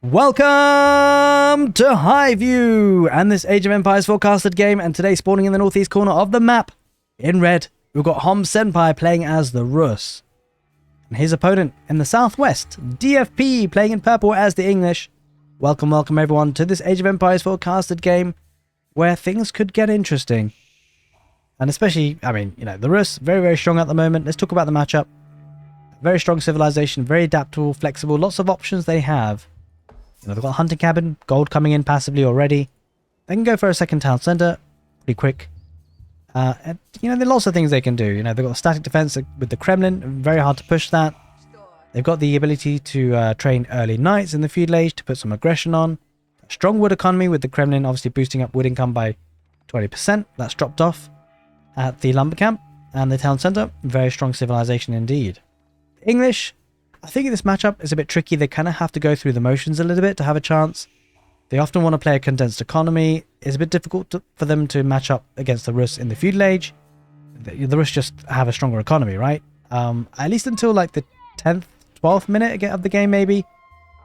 Welcome to Highview and this Age of Empires forecasted game, and today spawning in the northeast corner of the map in red we've got Hom Senpai playing as the Rus, and his opponent in the southwest, DFP, playing in purple as the English. Welcome everyone to this Age of Empires forecasted game where things could get interesting, and especially, I mean, you know, the Rus very strong at the moment. Let's talk about the matchup. Very strong civilization, very adaptable, flexible, lots of options they have. You know, they've got a hunting cabin, gold coming in passively already. They can go for a second town center pretty quick. And, you know, there are lots of things they can do. You know, they've got a static defense with the Kremlin, very hard to push that. They've got the ability to train early knights in the feudal age to put some aggression on. A strong wood economy with the Kremlin obviously boosting up wood income by 20%. That's dropped off at the lumber camp and the town center. Very strong civilization indeed. The English, I think in this matchup is a bit tricky. They kind of have to go through the motions a little bit to have a chance. They often want to play a condensed economy. It's a bit difficult for them to match up against the Rus in the feudal age. The Rus just have a stronger economy, right? At least until like the 10th, 12th minute of the game maybe,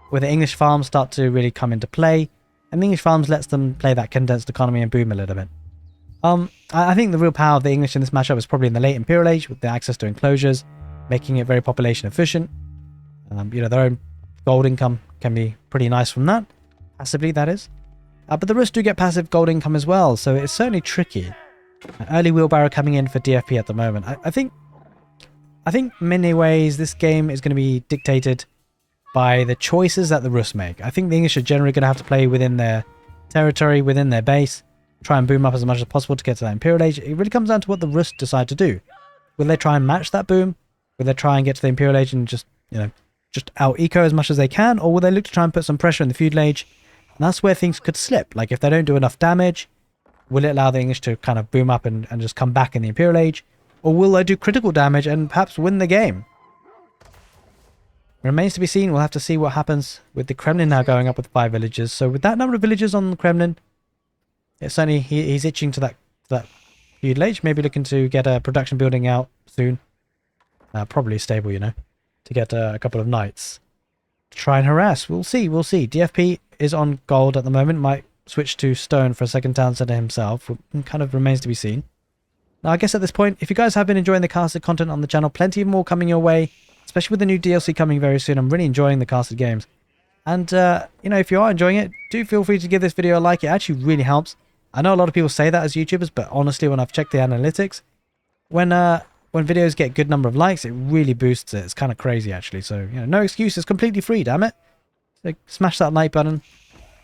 where the English farms start to really come into play. And the English farms lets them play that condensed economy and boom a little bit. I think the real power of the English in this matchup is probably in the late Imperial age with the access to enclosures, making it very population efficient. You know, their own gold income can be pretty nice from that. Passively, that is. But the Rus do get passive gold income as well, so it's certainly tricky. Early wheelbarrow coming in for DFP at the moment. I think in many ways this game is going to be dictated by the choices that the Rus make. I think the English are generally going to have to play within their territory, within their base, try and boom up as much as possible to get to that Imperial age. It really comes down to what the Rus decide to do. Will they try and match that boom? Will they try and get to the Imperial age and just, you know, just out-eco as much as they can, or will they look to try and put some pressure in the feudal age? And that's where things could slip. Like, if they don't do enough damage, will it allow the English to kind of boom up and just come back in the Imperial age? Or will they do critical damage and perhaps win the game? Remains to be seen. We'll have to see what happens with the Kremlin now going up with 5 villages. So with that number of villages on the Kremlin, it's certainly he's itching to that feudal age, maybe looking to get a production building out soon. Probably stable, you know, to get a couple of knights to try and harass. We'll see. DFP is on gold at the moment. Might switch to stone for a second town center himself. Kind of remains to be seen. Now, I guess at this point, if you guys have been enjoying the casted content on the channel, plenty more coming your way, especially with the new DLC coming very soon. I'm really enjoying the casted games. And, you know, if you are enjoying it, do feel free to give this video a like. It actually really helps. I know a lot of people say that as YouTubers, but honestly, when I've checked the analytics, when videos get a good number of likes, it really boosts it. It's kind of crazy, actually. So, you know, no excuse. It's completely free, damn it. So smash that like button.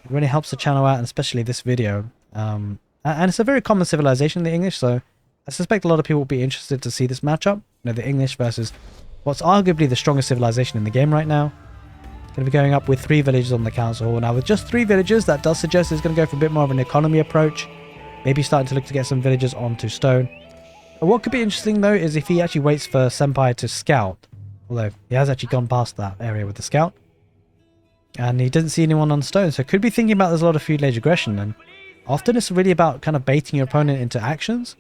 It really helps the channel out, and especially this video. And it's a very common civilization, the English, so I suspect a lot of people will be interested to see this matchup. You know, the English versus what's arguably the strongest civilization in the game right now. Going to be going up with 3 villages on the council hall. Now, with just 3 villages, that does suggest it's going to go for a bit more of an economy approach. Maybe starting to look to get some villages onto stone. But what could be interesting, though, is if he actually waits for Senpai to scout. Although, he has actually gone past that area with the scout. And he didn't see anyone on stone, so could be thinking about there's a lot of feudal age aggression. And often it's really about kind of baiting your opponent into actions.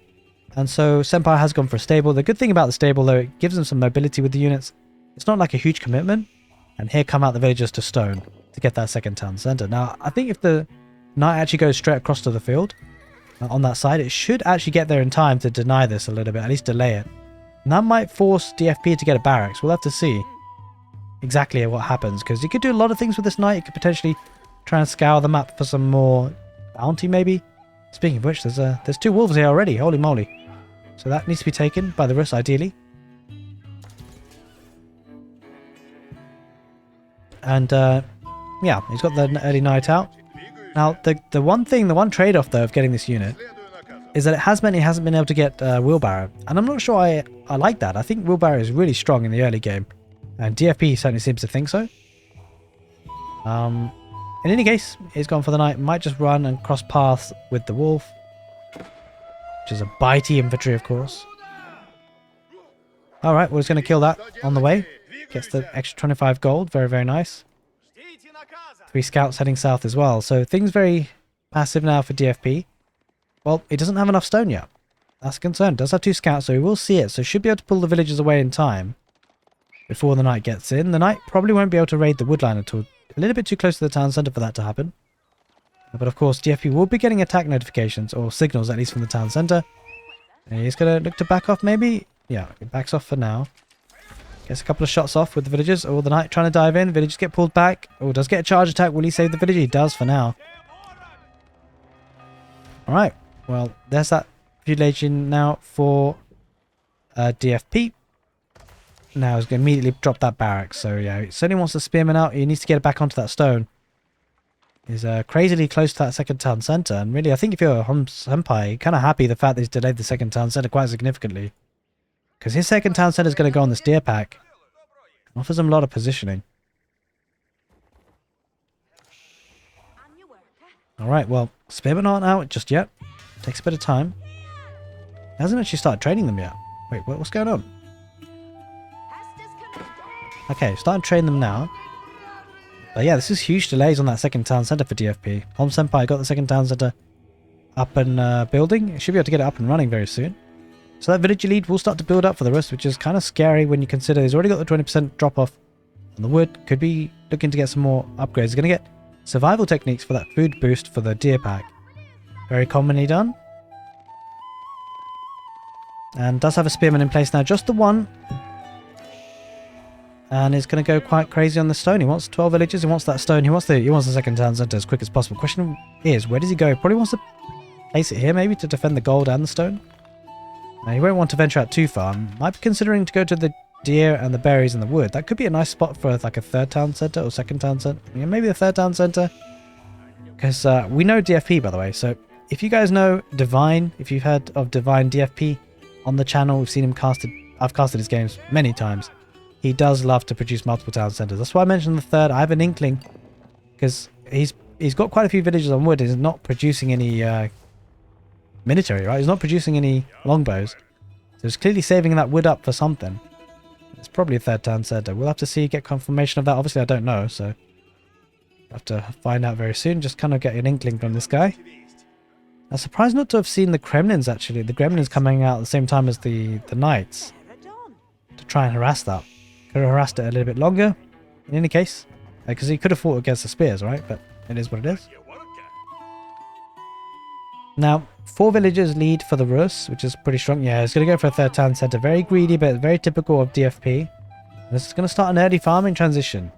And so Senpai has gone for a stable. The good thing about the stable, though, it gives them some mobility with the units. It's not like a huge commitment. And here come out the villagers to stone to get that second town center. Now, I think if the knight actually goes straight across to the field on that side, it should actually get there in time to deny this a little bit, at least delay it. And that might force DFP to get a barracks. We'll have to see exactly what happens, because you could do a lot of things with this knight. You could potentially try and scour the map for some more bounty, maybe. Speaking of which, there's 2 wolves here already. Holy moly. So that needs to be taken by the Rus, ideally. And, yeah, he's got the early knight out. Now, the one trade-off, though, of getting this unit is that it hasn't been able to get wheelbarrow. And I'm not sure I like that. I think wheelbarrow is really strong in the early game. And DFP certainly seems to think so. In any case, he's gone for the knight. Might just run and cross paths with the wolf. Which is a bitey infantry, of course. Alright, we're just going to kill that on the way. Gets the extra 25 gold. Very nice. 3 scouts heading south as well. So things very passive now for DFP. Well, he doesn't have enough stone yet. That's a concern. Does have 2 scouts, so he will see it. So should be able to pull the villagers away in time before the knight gets in. The knight probably won't be able to raid the woodline a little bit too close to the town centre for that to happen. But of course, DFP will be getting attack notifications, or signals at least from the town centre. And he's going to look to back off maybe? Yeah, he backs off for now. Gets a couple of shots off with the villagers. Oh, the knight trying to dive in. Villagers get pulled back. Oh, does get a charge attack. Will he save the villager? He does for now. Alright, well, there's that feudal agent now for DFP. Now he's going to immediately drop that barrack. So yeah, he certainly wants the spearman out. He needs to get it back onto that stone. He's crazily close to that second town centre. And really, I think if you're a Hom Senpai, you're kind of happy the fact that he's delayed the second town centre quite significantly. Because his second town centre is going to go on this deer pack. Offers him a lot of positioning. Alright, well, spearmen aren't out just yet. Takes a bit of time. He hasn't actually started training them yet. Wait, what's going on? Okay, starting to train them now. But yeah, this is huge delays on that second town centre for DFP. Hom Senpai got the second town centre up and building. It should be able to get it up and running very soon. So that village lead will start to build up for the rest, which is kind of scary when you consider he's already got the 20% drop off on the wood. Could be looking to get some more upgrades. He's going to get survival techniques for that food boost for the deer pack. Very commonly done. And does have a spearman in place now. Just the one. And is going to go quite crazy on the stone. He wants 12 villages. He wants that stone. He wants the second town centre as quick as possible. Question is, where does he go? Probably wants to place it here maybe to defend the gold and the stone. Now, he won't want to venture out too far. Might be considering to go to the deer and the berries and the wood. That could be a nice spot for like a third town centre or second town centre. Yeah, maybe the third town centre. Because we know DFP, by the way. So if you guys know Divine, if you've heard of Divine DFP on the channel, we've seen him casted. I've casted his games many times. He does love to produce multiple town centres. That's why I mentioned the third. I have an inkling. Because he's got quite a few villages on wood. He's not producing any military, right? He's not producing any longbows. So he's clearly saving that wood up for something. It's probably a third town centre. We'll have to see, get confirmation of that. Obviously, I don't know, so I'll have to find out very soon. Just kind of get an inkling from this guy. I'm surprised not to have seen the Kremlins, actually. The Gremlins coming out at the same time as the Knights. To try and harass that. Could have harassed it a little bit longer, in any case. Because he could have fought against the spears, right? But it is what it is. Now, 4 villagers lead for the Rus, which is pretty strong. Yeah, he's going to go for a third town centre. Very greedy, but very typical of DFP. This is going to start an early farming transition.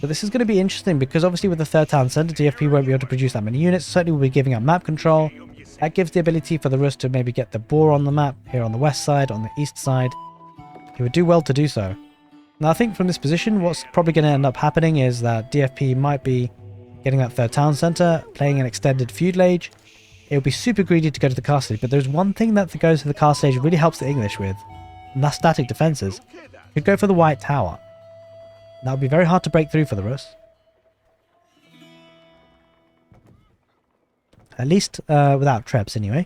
But this is going to be interesting because obviously with the third town centre, DFP won't be able to produce that many units. Certainly will be giving up map control. That gives the ability for the Rus to maybe get the boar on the map, here on the west side, on the east side. He would do well to do so. Now, I think from this position, what's probably going to end up happening is that DFP might be getting that third town centre, playing an extended feudal age. It would be super greedy to go to the castle age, but there's one thing that goes to the castle age really helps the English with, and that's static defences. Could go for the White Tower. That would be very hard to break through for the Rus. At least without traps anyway.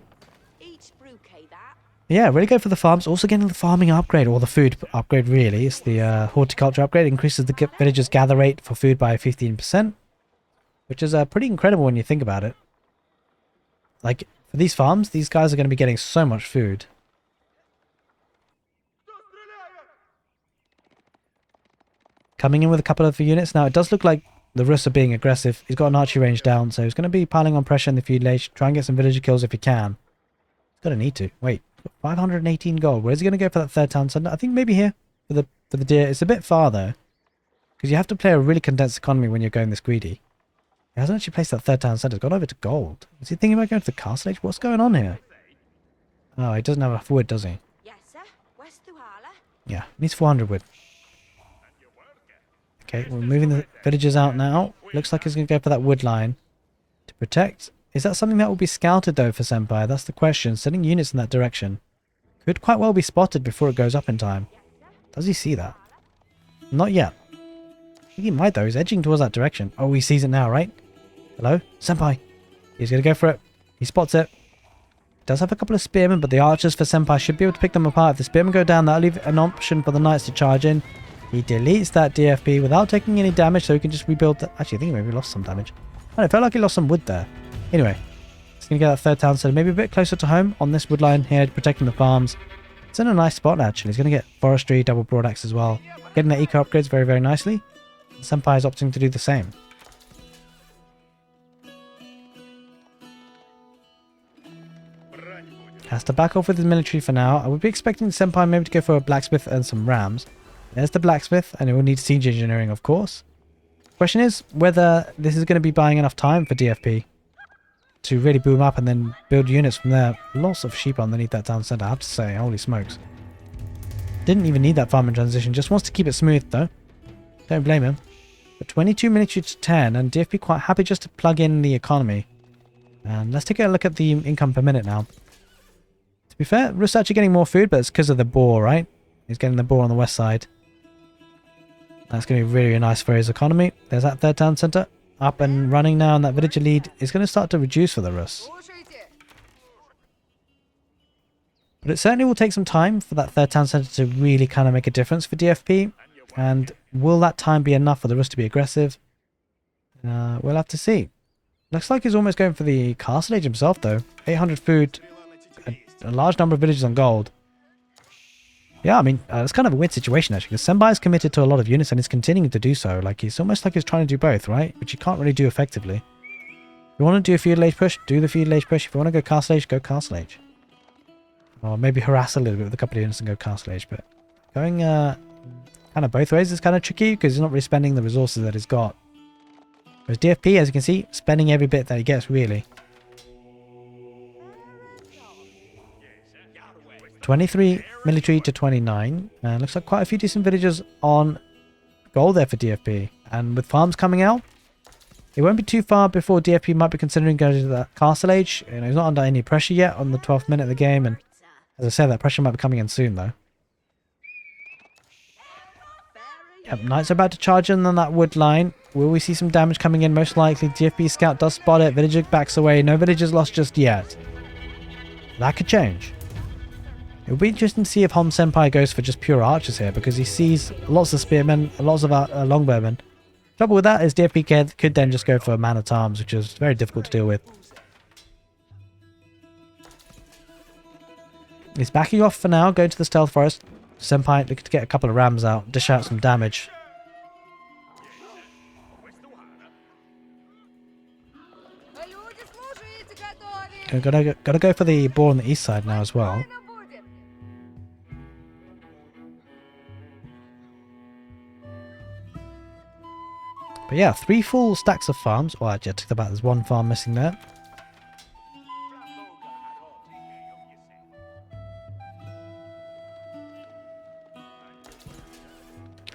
Yeah, really go for the farms. Also getting the farming upgrade, or the food upgrade really. It's the horticulture upgrade. Increases the villagers' gather rate for food by 15%. Which is pretty incredible when you think about it. Like, for these farms, these guys are going to be getting so much food. Coming in with a couple of units. Now, it does look like the Rus are being aggressive. He's got an archery range down, so he's going to be piling on pressure in the feudal age. Try and get some villager kills if he can. He's going to need to. Wait, 518 gold. Where's he going to go for that third town centre? I think maybe here for the deer. It's a bit far, though. Because you have to play a really condensed economy when you're going this greedy. He hasn't actually placed that third town centre. He's gone over to gold. Is he thinking about going to the castle age? What's going on here? Oh, he doesn't have enough wood, does he? Yeah, needs 400 wood. Okay, we're moving the villagers out now. Looks like he's going to go for that wood line to protect. Is that something that will be scouted, though, for Senpai? That's the question. Sending units in that direction. Could quite well be spotted before it goes up in time. Does he see that? Not yet. I think he might, though. He's edging towards that direction. Oh, he sees it now, right? Hello? Senpai. He's going to go for it. He spots it. Does have a couple of spearmen, but the archers for Senpai should be able to pick them apart. If the spearmen go down, that'll leave an option for the knights to charge in. He deletes that DFP without taking any damage, so he can just rebuild that. Actually, I think he maybe lost some damage. I felt like he lost some wood there. Anyway, he's going to get that third town centre maybe a bit closer to home on this wood line here, protecting the farms. It's in a nice spot, actually. He's going to get forestry, double broadaxe as well. Getting the eco upgrades very, very nicely. Senpai is opting to do the same. Has to back off with his military for now. I would be expecting the Senpai maybe to go for a blacksmith and some rams. There's the blacksmith, and it will need siege engineering, of course. Question is whether this is going to be buying enough time for DFP to really boom up and then build units from there. Lots of sheep underneath that town centre, I have to say. Holy smokes. Didn't even need that farming transition. Just wants to keep it smooth, though. Don't blame him. But 22 military to 10, and DFP quite happy just to plug in the economy. And let's take a look at the income per minute now. To be fair, Rus actually getting more food, but it's because of the boar, right? He's getting the boar on the west side. That's going to be really, really nice for his economy. There's that third town centre up and running now, and that villager lead is going to start to reduce for the Rus. But it certainly will take some time for that third town centre to really kind of make a difference for DFP. And will that time be enough for the Rus to be aggressive? We'll have to see. Looks like he's almost going for the castle age himself, though. 800 food, a large number of villages on gold. Yeah, I mean, it's kind of a weird situation, actually, because Senpai is committed to a lot of units and is continuing to do so. Like, it's almost like he's trying to do both, right? Which you can't really do effectively. If you want to do a feudal age push, do the feudal age push. If you want to go castle age, go castle age. Or maybe harass a little bit with a couple of units and go castle age. But going kind of both ways is kind of tricky because he's not really spending the resources that he's got. Whereas DFP, as you can see, spending every bit that he gets, really. 23 military to 29. And looks like quite a few decent villagers on gold there for DFP. And with farms coming out, it won't be too far before DFP might be considering going to that castle age. You know, he's not under any pressure yet on the 12th minute of the game. And as I said, that pressure might be coming in soon, though. Yep, knights are about to charge in on that wood line. Will we see some damage coming in? Most likely. DFP scout does spot it. Villager backs away. No villagers lost just yet. That could change. It will be interesting to see if Hom Senpai goes for just pure archers here, because he sees lots of spearmen, lots of longbowmen. Trouble with that is DFP could then just go for man-at-arms, which is very difficult to deal with. He's backing off for now, going to the stealth forest. Senpai looking to get a couple of rams out, dish out some damage. Gotta go for the boar on the east side now as well. But yeah, 3 full stacks of farms. Well, actually, I took about there's 1 farm missing there.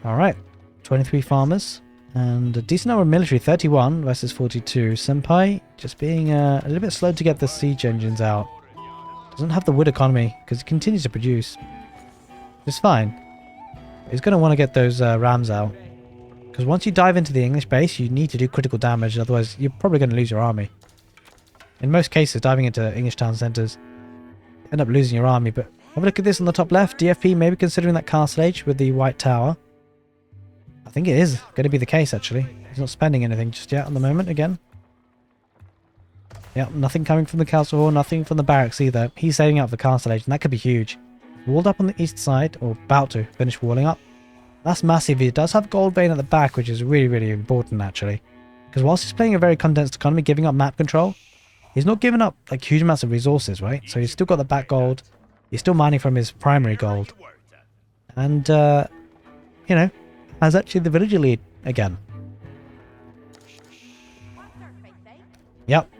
Alright, 23 farmers. And a decent number of military, 31 versus 42. Senpai just being a little bit slow to get the siege engines out. Doesn't have the wood economy because he continues to produce. It's fine. He's going to want to get those rams out. Because once you dive into the English base, you need to do critical damage, otherwise you're probably going to lose your army. In most cases, diving into English town centres, you end up losing your army. But have a look at this on the top left. DFP maybe considering that castle age with the white tower. I think it is going to be the case, actually. He's not spending anything just yet on the moment, again. Yep, nothing coming from the castle hall, nothing from the barracks either. He's saving up for castle age, and that could be huge. Walled up on the east side, or about to finish walling up. That's massive. He does have gold vein at the back, which is really, really important, actually. Because whilst he's playing a very condensed economy, giving up map control, he's not giving up like huge amounts of resources, right? So he's still got the back gold. He's still mining from his primary gold. And, you know, has actually the villager lead again. Yep.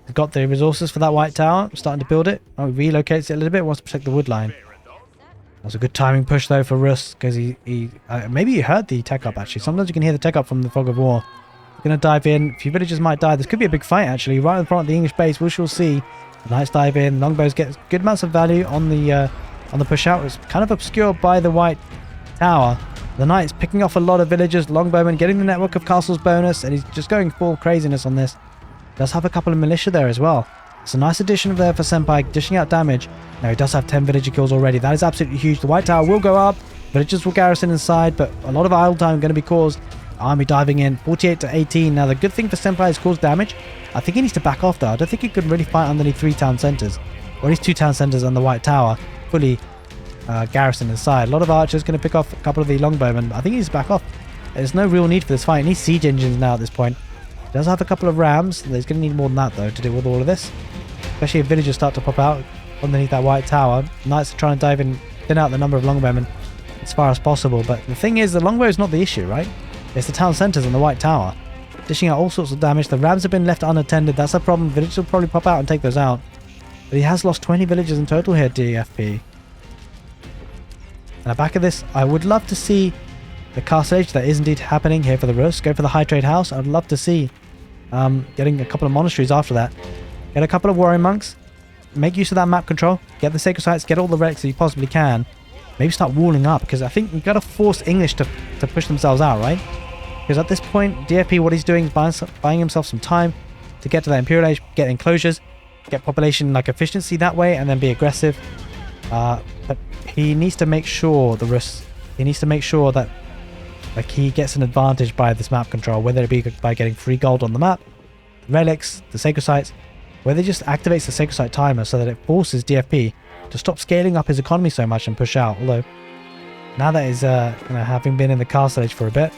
He's got the resources for that white tower. Starting to build it. Oh, he relocates it a little bit. Wants to protect the wood line. That's a good timing push though for Rus, because maybe you heard the tech up actually. Sometimes you can hear the tech up from the fog of war. Gonna dive in. A few villagers might die. This could be a big fight actually, right in front of the English base. We shall see. The knights dive in. Longbows get good amounts of value on the push out. It's kind of obscured by the white tower. The knights picking off a lot of villagers. Longbowmen getting the network of castles bonus, and he's just going full craziness on this. Does have a couple of militia there as well. It's a nice addition there for Senpai, dishing out damage. Now he does have 10 villager kills already. That is absolutely huge. The white tower will go up. Villagers will garrison inside, but a lot of idle time going to be caused. Army diving in, 48 to 18. Now the good thing for Senpai is caused damage. I think he needs to back off though. I don't think he could really fight underneath 3 town centres. Or at least 2 town centres and the white tower. Fully garrison inside. A lot of archers going to pick off a couple of the longbowmen. I think he needs to back off. There's no real need for this fight. He needs siege engines now at this point. He does have a couple of rams. He's going to need more than that, though, to deal with all of this. Especially if villagers start to pop out underneath that white tower. Knights are trying to dive in, thin out the number of longbowmen as far as possible. But the thing is, the longbow is not the issue, right? It's the town centres and the white tower. Dishing out all sorts of damage. The rams have been left unattended. That's a problem. Villagers will probably pop out and take those out. But he has lost 20 villagers in total here, DFP. And at the back of this, I would love to see the castle age that is indeed happening here for the Rus. Go for the high trade house. I'd love to see getting a couple of monasteries after that. Get a couple of warrior monks. Make use of that map control. Get the sacred sites. Get all the relics that you possibly can. Maybe start walling up, because I think you've got to force English to push themselves out, right? Because at this point, DFP, what he's doing is buying himself some time to get to that Imperial age, get enclosures, get population like efficiency that way, and then be aggressive. But he needs to make sure he needs to make sure that like he gets an advantage by this map control, whether it be by getting free gold on the map, relics, the sacred sites, whether it just activates the sacred site timer so that it forces DFP to stop scaling up his economy so much and push out. Although now that he's having been in the castle age for a bit,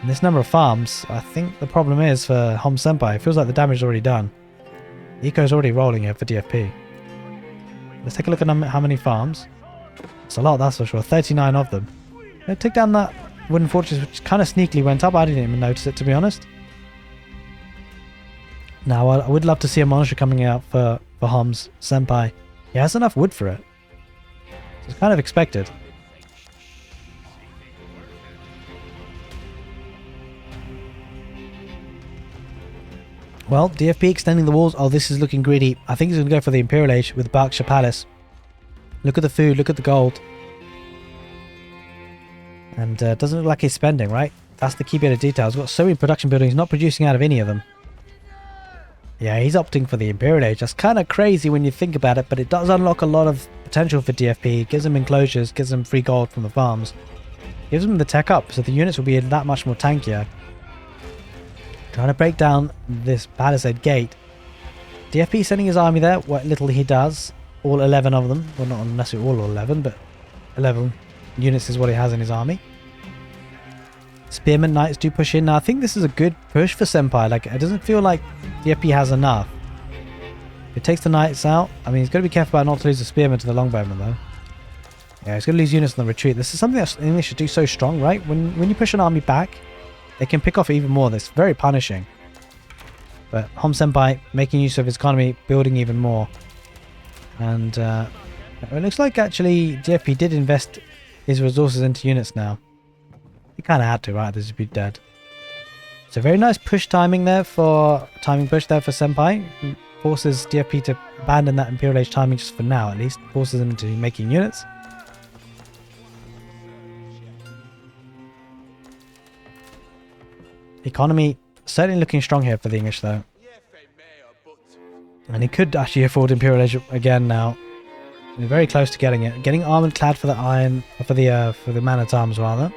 and this number of farms, I think the problem is for Hom Senpai. It feels like the damage is already done. Eco's already rolling here for DFP. Let's take a look at how many farms. It's a lot, that's for sure. 39 of them. They took down that wooden fortress, which kind of sneakily went up. I didn't even notice it, to be honest. Now, I would love to see a monastery coming out for Hom's Senpai. He has enough wood for it. So it's kind of expected. Well, DFP extending the walls. Oh, this is looking greedy. I think he's going to go for the Imperial Age with Berkshire Palace. Look at the food. Look at the gold. And doesn't look like he's spending, right? That's the key bit of detail. He's got so many production buildings, not producing out of any of them. Yeah, he's opting for the Imperial Age. That's kind of crazy when you think about it, but it does unlock a lot of potential for DFP. Gives him enclosures, gives him free gold from the farms. Gives him the tech up, so the units will be that much more tankier. Trying to break down this palisade gate. DFP sending his army there, what little he does. All 11 of them. Well, not necessarily all 11, but 11 units is what he has in his army. Spearmen Knights do push in. Now, I think this is a good push for Senpai. Like, it doesn't feel like DFP has enough. If it takes the Knights out, I mean, he's got to be careful about not to lose the Spearmen to the Longbowmen, though. Yeah, he's going to lose units on the retreat. This is something that English should do so strong, right? When you push an army back, they can pick off even more. That's very punishing. But Hom Senpai making use of his economy, building even more. And it looks like actually DFP did invest his resources into units now. He kind of had to, right? This would be dead. So very nice push timing there for Senpai. Forces DFP to abandon that Imperial Age timing just for now, at least. Forces him into making units. Economy certainly looking strong here for the English, though. And he could actually afford Imperial Age again now. He's very close to getting it. Getting armored clad for the iron, for the man-at-arms rather.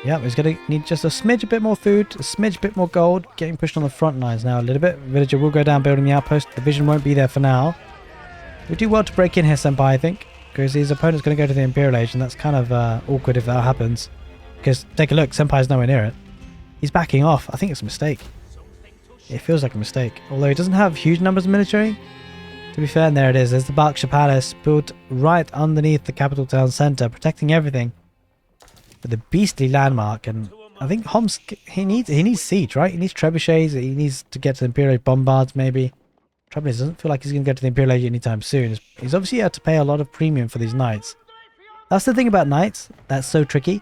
Yeah, he's going to need just a smidge, a bit more food, a smidge, bit more gold. Getting pushed on the front lines now a little bit. Villager will go down building the outpost. The vision won't be there for now. We do well to break in here, Senpai, I think. Because his opponent's going to go to the Imperial Age, and that's kind of awkward if that happens. Because, take a look, Senpai's nowhere near it. He's backing off. I think it's a mistake. It feels like a mistake. Although he doesn't have huge numbers of military. To be fair, and there it is. There's the Berkshire Palace, built right underneath the capital town centre, protecting everything. With a beastly landmark, and I think Homs, he needs siege, right? He needs trebuchets, he needs to get to the Imperial Age bombards, maybe. Trouble is, it doesn't feel like he's going to go to the Imperial Age anytime soon. He's obviously had to pay a lot of premium for these knights. That's the thing about knights, that's so tricky.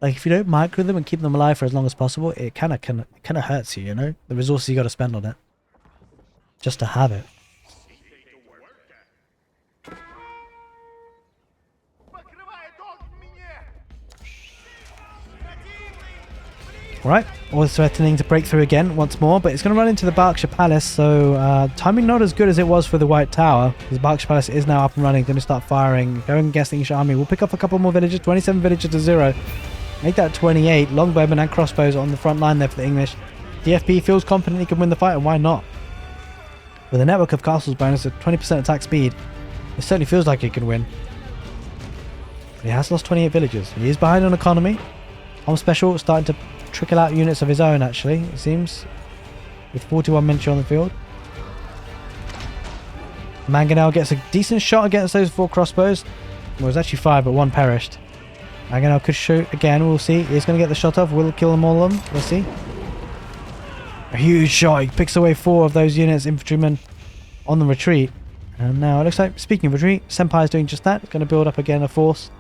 Like, if you don't micro them and keep them alive for as long as possible, it kind of hurts you, you know? The resources you got to spend on it. Just to have it. Alright, always threatening to break through again once more, but it's going to run into the Berkshire Palace, so timing not as good as it was for the White Tower. Because Berkshire Palace is now up and running, going to start firing, going against the English army. We'll pick off a couple more villages, 27 villages to 0. Make that 28. Longbowmen and crossbows on the front line there for the English. DFP feels confident he can win the fight, and why not? With a network of castles bonus at 20% attack speed, it certainly feels like he can win. But he has lost 28 villagers. He is behind on economy. Home Special starting to trickle out units of his own, actually, it seems. With 41 miniature on the field. Mangonel gets a decent shot against those 4 crossbows. Well, it was actually 5, but 1 perished. Mangonel could shoot again, we'll see. He's going to get the shot off. Will it kill them all of them? We'll see. A huge shot. He picks away 4 of those units, infantrymen, on the retreat. And now it looks like, speaking of retreat, Senpai is doing just that. It's going to build up again a force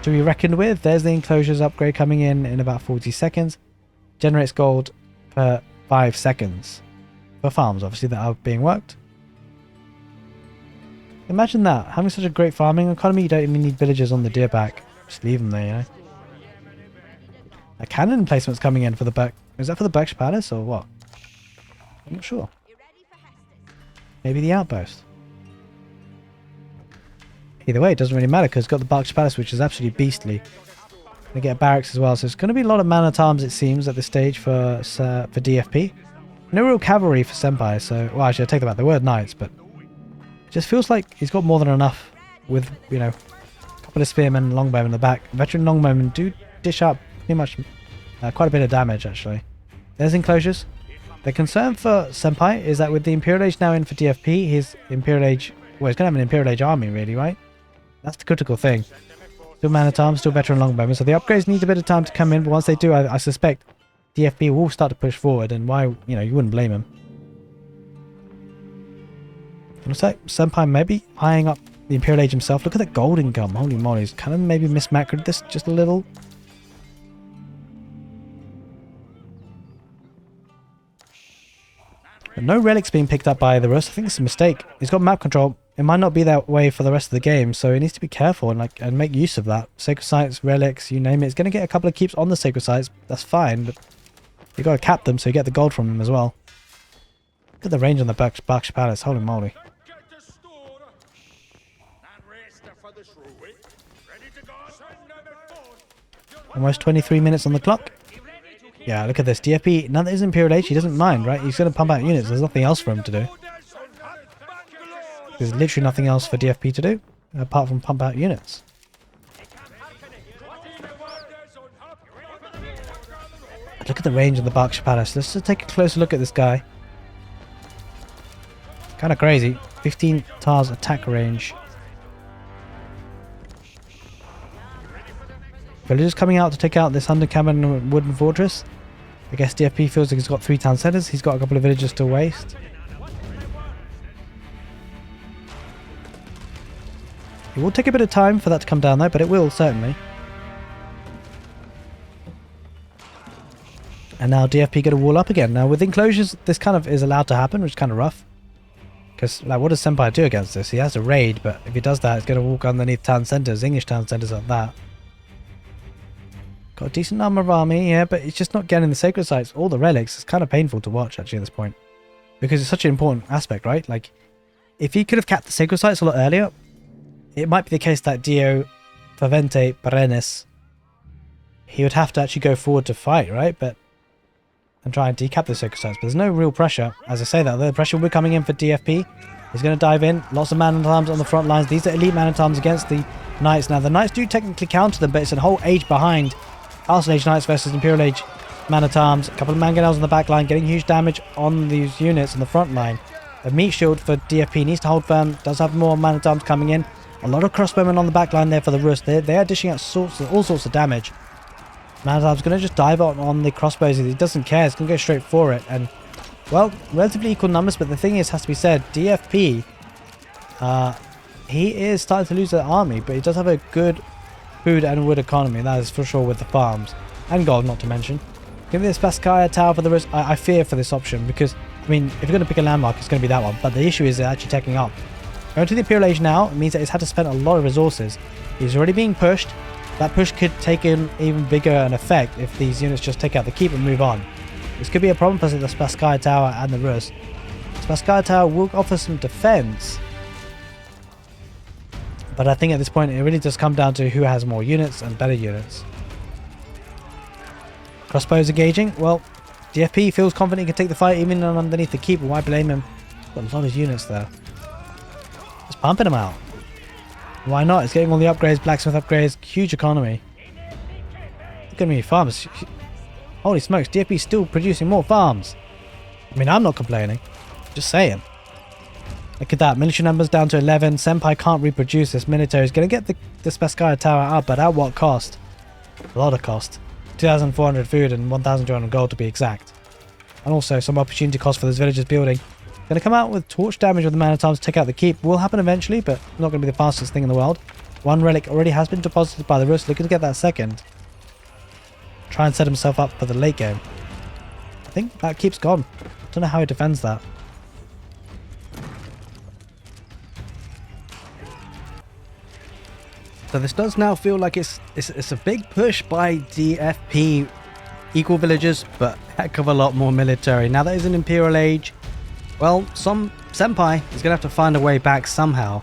to be reckoned with. There's the enclosures upgrade coming in about 40 seconds. Generates gold per 5 seconds. For farms, obviously, that are being worked. Imagine that. Having such a great farming economy, you don't even need villagers on the deer back. Just leave them there, you know. A cannon placement's coming in for the back. Is that for the Berkshire Palace or what? I'm not sure. Maybe the outpost. Either way, it doesn't really matter because it's got the Berkshire Palace, which is absolutely beastly. They get barracks as well, so it's going to be a lot of man-at-arms, it seems, at this stage for DFP. No real cavalry for Senpai, so... Well, actually, I take that back. There were knights, but... It just feels like he's got more than enough with, you know, a couple of spearmen and longbowmen in the back. Veteran longbowmen do dish up pretty much quite a bit of damage, actually. There's enclosures. The concern for Senpai is that with the Imperial Age now in for DFP, his Imperial Age... Well, he's going to have an Imperial Age army, really, right? That's the critical thing. Still man-at-arms, still veteran longbowmen. So the upgrades need a bit of time to come in, but once they do, I suspect DFP will start to push forward, and why, you know, you wouldn't blame him. Looks like Senpai maybe eyeing up the Imperial Age himself. Look at that gold income. Holy moly. He's kind of maybe mismacroed this just a little. But no relics being picked up by the Rus. I think it's a mistake. He's got map control. It might not be that way for the rest of the game, so he needs to be careful and make use of that. Sacred sites, relics, you name it. He's going to get a couple of keeps on the sacred sites. That's fine, but you got to cap them so you get the gold from them as well. Look at the range on the Berkshire Palace. Holy moly. Almost 23 minutes on the clock. Yeah, look at this. DFP, now that he's Imperial Age, he doesn't mind, right? He's going to pump out units. There's nothing else for him to do. There's literally nothing else for DFP to do, apart from pump out units. Look at the range of the Berkshire Palace. Let's just take a closer look at this guy. Kind of crazy. 15 tiles attack range. Villagers coming out to take out this undercabin wooden fortress. I guess DFP feels like he's got 3 town centres. He's got a couple of villagers to waste. It will take a bit of time for that to come down though, but it will certainly. And now DFP get a wall up again. Now with enclosures, this kind of is allowed to happen, which is kind of rough. Because like, what does Senpai do against this? He has a raid, but if he does that, he's going to walk underneath town centres, English town centres like that. Got a decent number of army, yeah, but it's just not getting the sacred sites. All the relics. It's kind of painful to watch, actually, at this point. Because it's such an important aspect, right? Like, if he could have capped the sacred sites a lot earlier, it might be the case that Dio Favente Perennis, he would have to actually go forward to fight, right? But and try and decap the sacred sites. But there's no real pressure. As I say that, the pressure will be coming in for DFP. He's going to dive in. Lots of man-at-arms on the front lines. These are elite man-at-arms against the knights. Now, the knights do technically counter them, but it's a whole age behind. Castle Age Knights versus Imperial Age Man-at-Arms. A couple of mangonels on the back line, getting huge damage on these units on the front line. A meat shield for DFP needs to hold firm. Does have more Man-at-Arms coming in. A lot of crossbowmen on the back line there for the Rus. They are dishing out all sorts of damage. Man-at-Arms going to just dive on the crossbows. He doesn't care. He's going to go straight for it. And, well, relatively equal numbers. But the thing is, has to be said, DFP, he is starting to lose their army. But he does have a good food and wood economy, that is for sure, with the farms and gold, not to mention. Give me this Baskaya Tower for the Rus. I fear for this option because, I mean, if you're going to pick a landmark, it's going to be that one. But the issue is they're actually taking up. Going to the Imperial Age now, it means that he's had to spend a lot of resources. He's already being pushed. That push could take in even bigger an effect if these units just take out the keep and move on. This could be a problem because of the Baskaya Tower and the Rus. The Baskaya Tower will offer some defense. But I think at this point it really does come down to who has more units and better units. Crossbows engaging. Well, DFP feels confident he can take the fight even underneath the keep. Why blame him? Got a lot of units there. Just pumping them out. Why not? It's getting all the upgrades, blacksmith upgrades, huge economy. Look at me, farmers. Holy smokes, DFP's still producing more farms. I mean, I'm not complaining. Just saying. Look at that. Military numbers down to 11. Senpai can't reproduce this. Military is going to get the Speskaya Tower out, but at what cost? A lot of cost. 2,400 food and 1,200 gold to be exact. And also some opportunity cost for this villager's building. Going to come out with torch damage with the man at arms to take out the keep. Will happen eventually, but not going to be the fastest thing in the world. One relic already has been deposited by the Rus. Looking to get that second. Try and set himself up for the late game. I think that keep's gone. Don't know how he defends that. So this does now feel like it's a big push by DFP. Equal villagers, but heck of a lot more military. Now that is an Imperial age, well, some Senpai is going to have to find a way back somehow.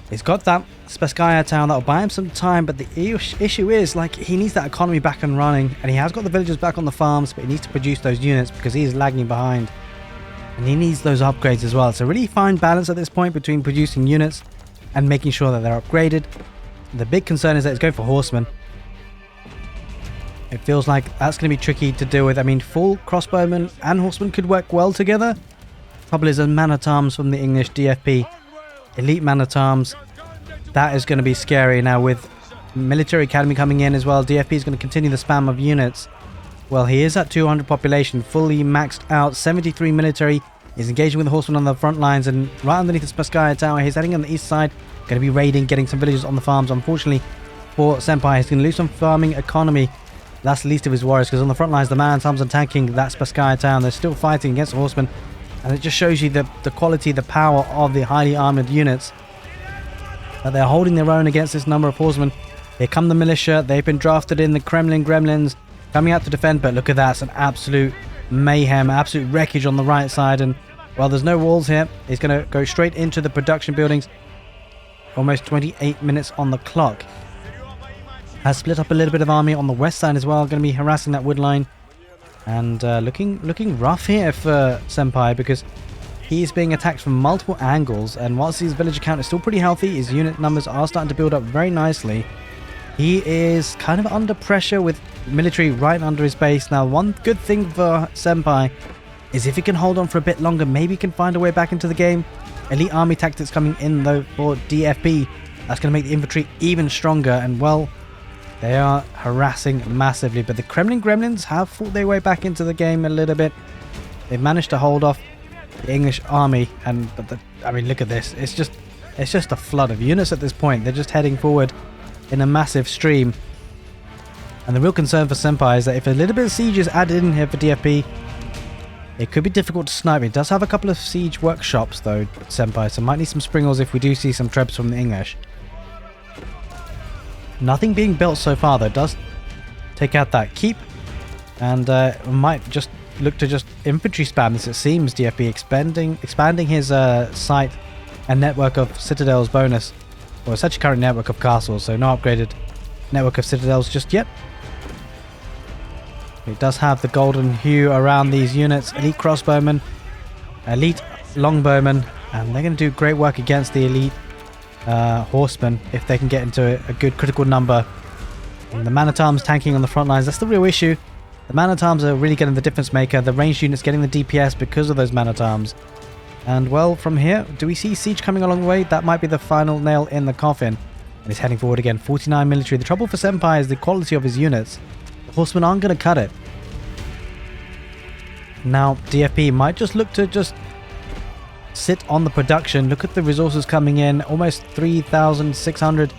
He's got that Speskaya town that'll buy him some time, but the issue is, like, he needs that economy back and running, and he has got the villagers back on the farms, but he needs to produce those units because he is lagging behind. And he needs those upgrades as well. It's a really fine balance at this point between producing units and making sure that they're upgraded. The big concern is that it's going for horsemen. It feels like that's going to be tricky to deal with. I mean, full crossbowmen and horsemen could work well together. Trouble is, man-at-arms from the English DFP. Elite man-at-arms. That is going to be scary. Now with military academy coming in as well, DFP is going to continue the spam of units. Well, he is at 200 population, fully maxed out. 73 military. He's engaging with the horsemen on the front lines, and right underneath the Speskaya Tower, he's heading on the east side. Going to be raiding, getting some villagers on the farms. Unfortunately for Senpai, he's going to lose some farming economy. That's the least of his worries, because on the front lines, the man-at-arms are tanking that Speskaya town. They're still fighting against the horsemen, and it just shows you the quality, the power of the highly armoured units. That they're holding their own against this number of horsemen. Here come the militia. They've been drafted in, the Kremlin gremlins coming out to defend, but look at that. It's an absolute mayhem, absolute wreckage on the right side, and, well, there's no walls here. He's going to go straight into the production buildings. Almost 28 minutes on the clock. Has split up a little bit of army on the west side as well. Going to be harassing that wood line. And looking rough here for Senpai, because he's being attacked from multiple angles. And whilst his villager count is still pretty healthy, his unit numbers are starting to build up very nicely. He is kind of under pressure with military right under his base. Now, one good thing for Senpai is if he can hold on for a bit longer, maybe he can find a way back into the game. Elite army tactics coming in, though, for DFP. That's going to make the infantry even stronger. And, well, they are harassing massively, but the Kremlin gremlins have fought their way back into the game a little bit. They've managed to hold off the English army, and I mean, look at this. It's just a flood of units at this point. They're just heading forward in a massive stream. And the real concern for Senpai is that if a little bit of siege is added in here for DFP, it could be difficult to snipe. It does have a couple of siege workshops, though, Senpai, so might need some springles if we do see some trebs from the English. Nothing being built so far, though. Does take out that keep, and might just look to just infantry spam this. It seems DFP expanding his site and network of citadels bonus. Well, it's actually current network of castles, so no upgraded network of citadels just yet. It does have the golden hue around these units. Elite crossbowmen, elite longbowmen, and they're going to do great work against the elite horsemen if they can get into a good critical number. And the man-at-arms tanking on the front lines, that's the real issue. The man-at-arms are really getting the difference maker. The ranged units getting the DPS because of those man-at-arms. And, well, from here, do we see siege coming along the way? That might be the final nail in the coffin. And he's heading forward again. 49 military. The trouble for Senpai is the quality of his units. The horsemen aren't going to cut it. Now, DFP might just look to just sit on the production. Look at the resources coming in. Almost 3,600,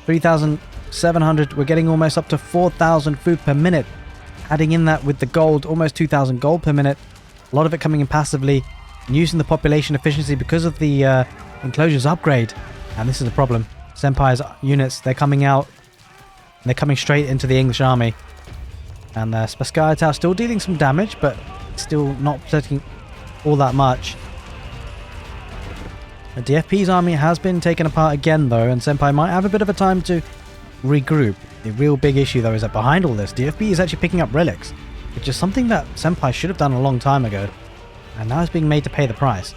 3,700. We're getting almost up to 4,000 food per minute. Adding in that with the gold, almost 2,000 gold per minute. A lot of it coming in passively. And using the population efficiency because of the enclosures upgrade. And this is the problem. Senpai's units, they're coming out. And they're coming straight into the English army. And Speskaya Tower still dealing some damage, but still not protecting all that much. The DFP's army has been taken apart again, though, and Senpai might have a bit of a time to regroup. The real big issue, though, is that behind all this, DFP is actually picking up relics, which is something that Senpai should have done a long time ago, and now is being made to pay the price.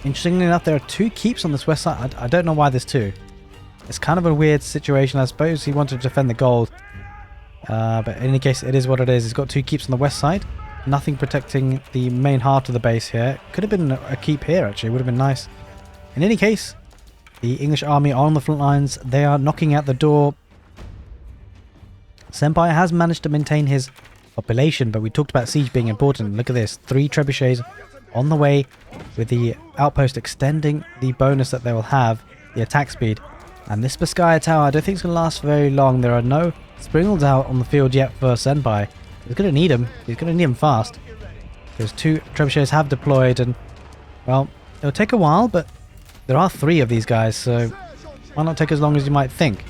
Interestingly enough, there are 2 keeps on this west side. I don't know why there's 2. It's kind of a weird situation. I suppose he wanted to defend the gold. But in any case, it is what it is. He's got 2 keeps on the west side. Nothing protecting the main heart of the base here. Could have been a keep here, actually. Would have been nice. In any case, the English army are on the front lines. They are knocking at the door. Senpai has managed to maintain his population, but we talked about siege being important. Look at this. 3 trebuchets on the way, with the outpost extending the bonus that they will have, the attack speed. And this Beskaya tower, I don't think it's going to last very long. There are no springles out on the field yet for Senpai. He's going to need them. He's going to need them fast. Because 2 trebuchets have deployed, and, well, it'll take a while, but there are 3 of these guys, so why not take as long as you might think?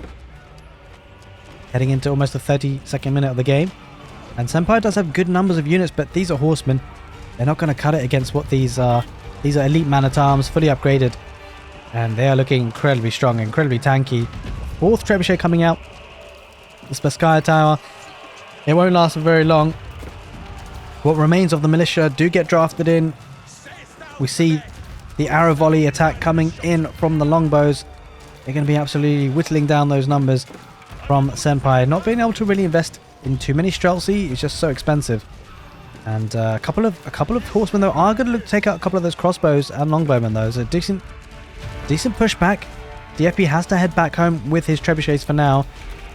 Heading into almost the 32nd minute of the game. And Senpai does have good numbers of units, but these are horsemen. They're not going to cut it against what these are. These are elite man-at-arms, fully upgraded. And they are looking incredibly strong, incredibly tanky. 4th trebuchet coming out. The Beskaya tower. It won't last for very long. What remains of the militia do get drafted in. We see the arrow volley attack coming in from the longbows. They're going to be absolutely whittling down those numbers from Senpai. Not being able to really invest in too many Streltsy is just so expensive. And a couple of horsemen though are going to look to take out a couple of those crossbows and longbowmen though. So decent pushback. DFP has to head back home with his trebuchets for now.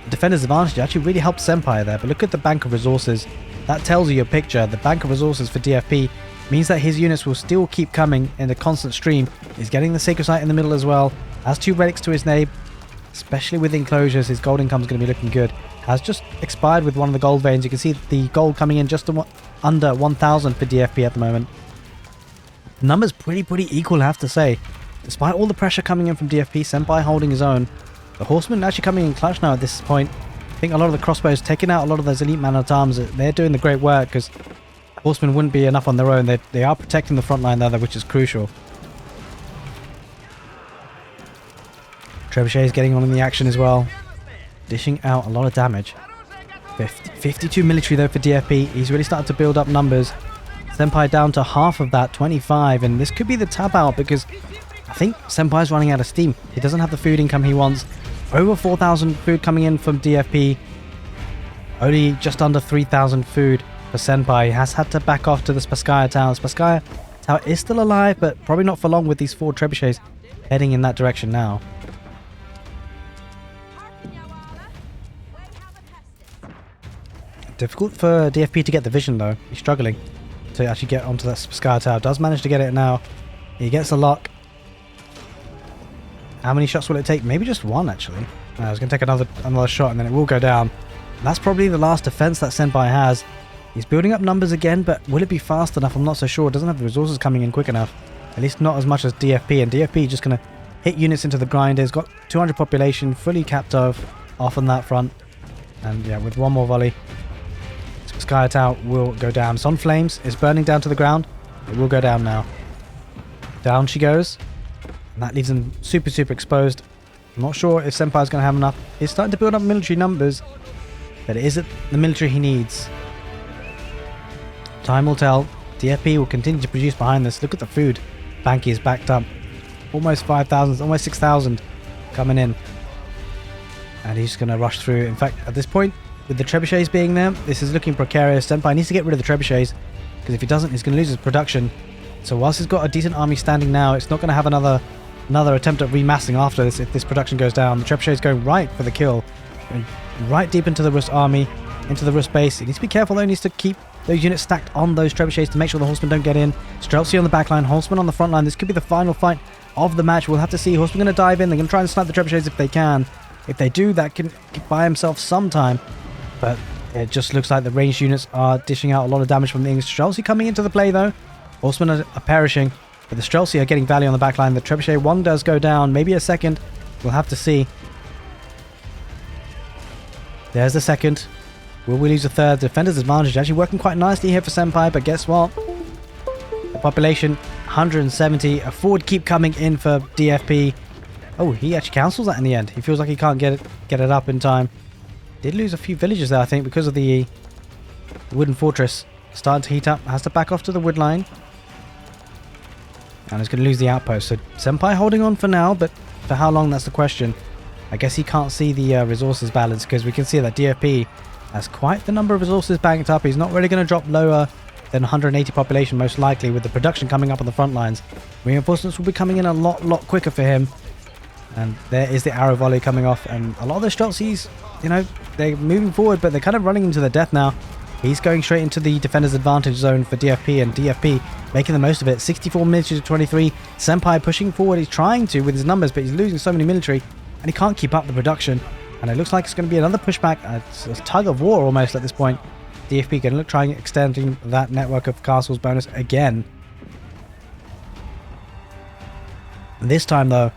The defender's advantage actually really helped Senpai there, but look at the bank of resources. That tells you your picture. The bank of resources for DFP means that his units will still keep coming in a constant stream. He's getting the Sacred Site in the middle as well. Has 2 relics to his name, especially with enclosures. His gold income is going to be looking good. Has just expired with one of the gold veins. You can see the gold coming in just under 1,000 for DFP at the moment. The numbers pretty equal, I have to say. Despite all the pressure coming in from DFP, Senpai holding his own. The horsemen actually coming in clutch now at this point. I think a lot of the crossbows taking out a lot of those elite man-at-arms. They're doing the great work because horsemen wouldn't be enough on their own. They are protecting the front line there, which is crucial. Trebuchet is getting on in the action as well. Dishing out a lot of damage. 52 military though for DFP. He's really started to build up numbers. Senpai down to half of that, 25. And this could be the tap out because I think Senpai's running out of steam. He doesn't have the food income he wants. Over 4,000 food coming in from DFP. Only just under 3,000 food for Senpai. He has had to back off to the Beskaya tower. Beskaya tower is still alive, but probably not for long with these 4 trebuchets heading in that direction now. Difficult for DFP to get the vision though. He's struggling to actually get onto that Beskaya tower. Does manage to get it now. He gets a lock. How many shots will it take? Maybe just 1 actually. I was going to take another shot and then it will go down. And that's probably the last defense that Senpai has. He's building up numbers again, but will it be fast enough? I'm not so sure. Doesn't have the resources coming in quick enough. At least not as much as DFP. And DFP just going to hit units into the grind. He's got 200 population, fully capped off on that front. And yeah, with 1 more volley, Beskaya tower will go down. It's on flames. It's burning down to the ground. It will go down now. Down she goes. And that leaves him super exposed. I'm not sure if Senpai's going to have enough. He's starting to build up military numbers, but it isn't the military he needs. Time will tell. DFP will continue to produce behind this. Look at the food. Banky is backed up. Almost 5,000, almost 6,000 coming in. And he's going to rush through. In fact, at this point, with the trebuchets being there, this is looking precarious. Senpai needs to get rid of the trebuchets, because if he doesn't, he's going to lose his production. So whilst he's got a decent army standing now, it's not going to have another attempt at remassing after this if this production goes down. The trebuchet is going right for the kill. Going right deep into the Rus army, into the Rus base. He needs to be careful though. He needs to keep those units stacked on those trebuchets to make sure the horsemen don't get in. Streltsy on the back line, horsemen on the front line. This could be the final fight of the match. We'll have to see. Horsemen going to dive in. They're going to try and snipe the trebuchets if they can. If they do, that can buy himself some time. But it just looks like the ranged units are dishing out a lot of damage from the English. Streltsy coming into the play though. Horsemen are perishing. But the Streltsy are getting value on the back line. The trebuchet 1 does go down. Maybe a second. We'll have to see. There's the second. Will we lose a third? Defender's advantage actually working quite nicely here for Senpai. But guess what? The population 170. A forward keep coming in for DFP. Oh, he actually cancels that in the end. He feels like he can't get it up in time. Did lose a few villages there, I think, because of the wooden fortress. Starting to heat up. Has to back off to the wood line. And he's going to lose the outpost. So Senpai holding on for now, but for how long, that's the question. I guess he can't see the resources balance, because we can see that DFP has quite the number of resources banked up. He's not really going to drop lower than 180 population, most likely, with the production coming up on the front lines. Reinforcements will be coming in a lot quicker for him. And there is the arrow volley coming off. And a lot of the Streltsies, you know, they're moving forward, but they're kind of running into their death now. He's going straight into the defender's advantage zone for DFP, and DFP making the most of it. 64 military to 23. Senpai pushing forward. He's trying to with his numbers, but he's losing so many military, and he can't keep up the production. And it looks like it's going to be another pushback. It's a tug of war almost at this point. DFP going to look trying extending that network of castles bonus again. And this time though,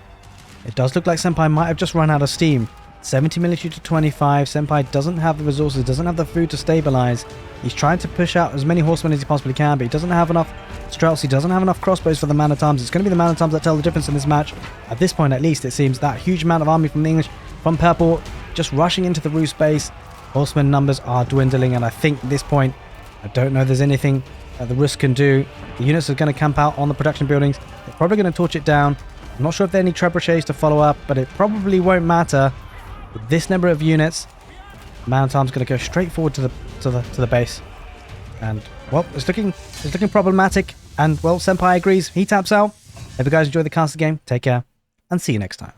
it does look like Senpai might have just run out of steam. 70 military to 25. Senpai doesn't have the resources, doesn't have the food to stabilize. He's trying to push out as many horsemen as he possibly can, but he doesn't have enough Strelts. He doesn't have enough crossbows for the man-at-arms. It's going to be the man-at-arms that tell the difference in this match. At this point, at least, it seems that huge amount of army from the English, from purple, just rushing into the roof space. Horsemen numbers are dwindling, and I think at this point, I don't know if there's anything that the Rus can do. The units are going to camp out on the production buildings. They're probably going to torch it down. I'm not sure if there are any trebuchets to follow up, but it probably won't matter. With this number of units, man-at-arms going to go straight forward to the base, and well, it's looking problematic. And well, Senpai agrees. He taps out. Hope you guys enjoy the castle game. Take care, and see you next time.